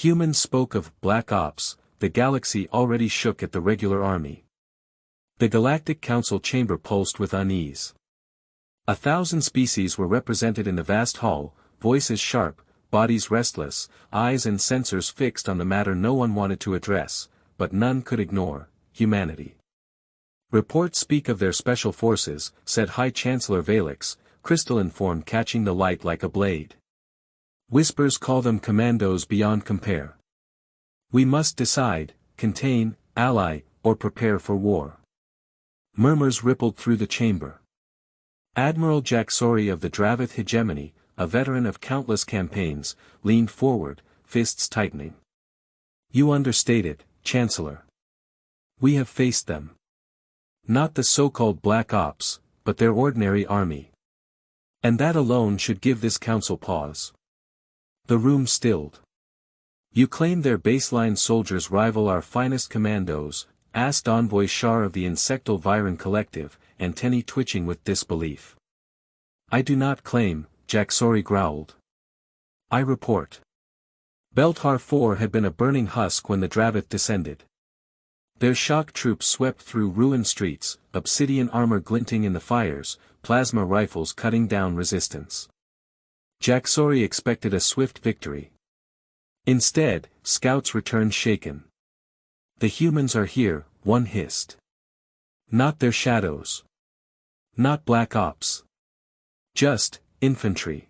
Humans spoke of Black Ops. The galaxy already shook at the regular army. The Galactic Council chamber pulsed with unease. 1,000 species were represented in the vast hall, voices sharp, bodies restless, eyes and sensors fixed on the matter no one wanted to address, but none could ignore: humanity. Reports speak of their special forces, said High Chancellor Valix, crystalline form catching the light like a blade. Whispers call them commandos beyond compare. We must decide: contain, ally, or prepare for war. Murmurs rippled through the chamber. Admiral Jacksori of the Dravith hegemony, a veteran of countless campaigns, leaned forward, fists tightening. You understate it, Chancellor. We have faced them. Not the so-called Black Ops, but their ordinary army. And that alone should give this council pause. The room stilled. You claim their baseline soldiers rival our finest commandos? Asked Envoy Shar of the Insectal Viren Collective, antennae twitching with disbelief. I do not claim, Jacksori growled. I report. Beltar 4 had been a burning husk when the Dravith descended. Their shock troops swept through ruined streets, obsidian armor glinting in the fires, plasma rifles cutting down resistance. Jacksori expected a swift victory. Instead, scouts returned shaken. The humans are here, one hissed. Not their shadows. Not Black Ops. Just infantry.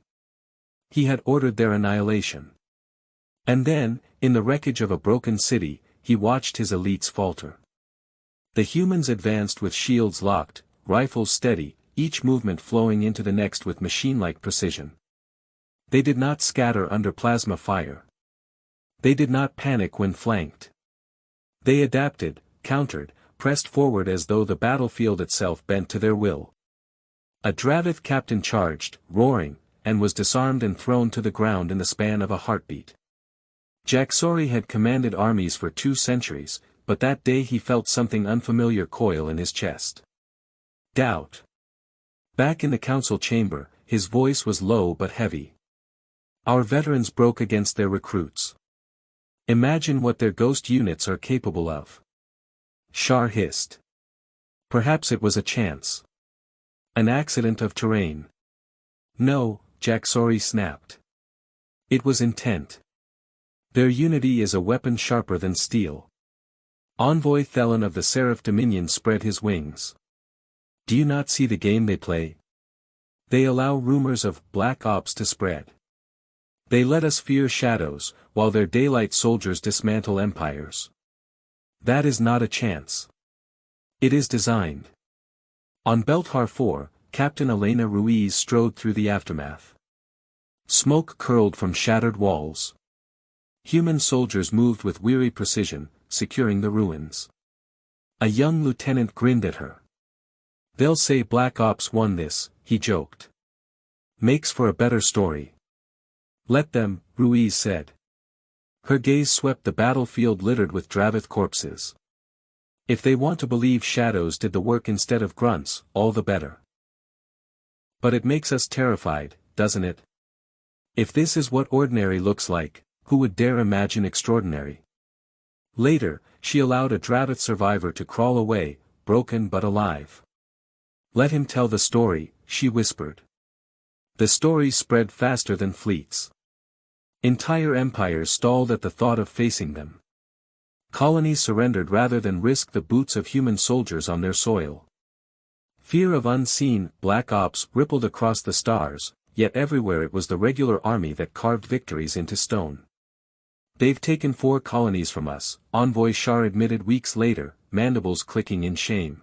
He had ordered their annihilation. And then, in the wreckage of a broken city, he watched his elites falter. The humans advanced with shields locked, rifles steady, each movement flowing into the next with machine-like precision. They did not scatter under plasma fire. They did not panic when flanked. They adapted, countered, pressed forward as though the battlefield itself bent to their will. A Dravith captain charged, roaring, and was disarmed and thrown to the ground in the span of a heartbeat. Jacksori had commanded armies for 2 centuries, but that day he felt something unfamiliar coil in his chest. Doubt. Back in the council chamber, his voice was low but heavy. Our veterans broke against their recruits. Imagine what their ghost units are capable of. Shar hissed. Perhaps it was a chance. An accident of terrain. No, Jacksori snapped. It was intent. Their unity is a weapon sharper than steel. Envoy Thelen of the Seraph Dominion spread his wings. Do you not see the game they play? They allow rumors of Black Ops to spread. They let us fear shadows, while their daylight soldiers dismantle empires. That is not a chance. It is designed. On Beltar 4, Captain Elena Ruiz strode through the aftermath. Smoke curled from shattered walls. Human soldiers moved with weary precision, securing the ruins. A young lieutenant grinned at her. They'll say Black Ops won this, he joked. Makes for a better story. Let them, Ruiz said. Her gaze swept the battlefield littered with Dravith corpses. If they want to believe shadows did the work instead of grunts, all the better. But it makes us terrified, doesn't it? If this is what ordinary looks like, who would dare imagine extraordinary? Later, she allowed a Dravith survivor to crawl away, broken but alive. Let him tell the story, she whispered. The story spread faster than fleets. Entire empires stalled at the thought of facing them. Colonies surrendered rather than risk the boots of human soldiers on their soil. Fear of unseen Black Ops rippled across the stars, yet everywhere it was the regular army that carved victories into stone. They've taken 4 colonies from us, Envoy Shar admitted weeks later, mandibles clicking in shame.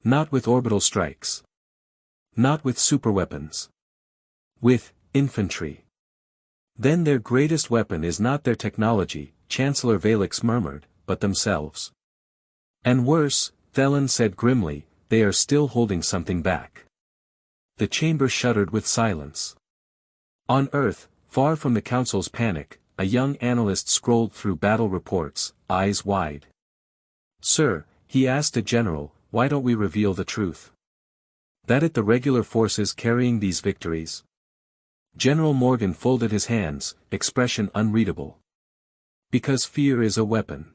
Not with orbital strikes. Not with superweapons. With infantry. Then their greatest weapon is not their technology, Chancellor Valix murmured, but themselves. And worse, Thelen said grimly, they are still holding something back. The chamber shuddered with silence. On Earth, far from the Council's panic, a young analyst scrolled through battle reports, eyes wide. Sir, he asked a general, why don't we reveal the truth? That it the regular forces carrying these victories? General Morgan folded his hands, expression unreadable. Because fear is a weapon.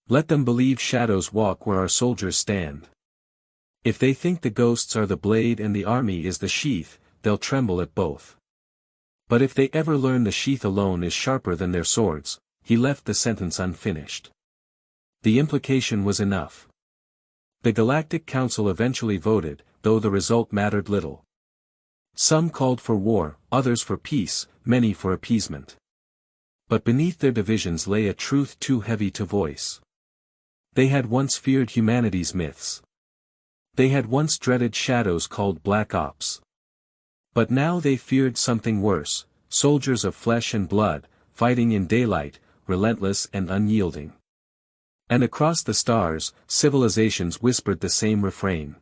Let them believe shadows walk where our soldiers stand. If they think the ghosts are the blade and the army is the sheath, they'll tremble at both. But if they ever learn the sheath alone is sharper than their swords, he left the sentence unfinished. The implication was enough. The Galactic Council eventually voted, though the result mattered little. Some called for war, others for peace, many for appeasement. But beneath their divisions lay a truth too heavy to voice. They had once feared humanity's myths. They had once dreaded shadows called Black Ops. But now they feared something worse, soldiers of flesh and blood, fighting in daylight, relentless and unyielding. And across the stars, civilizations whispered the same refrain.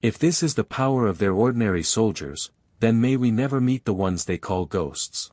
If this is the power of their ordinary soldiers, then may we never meet the ones they call ghosts.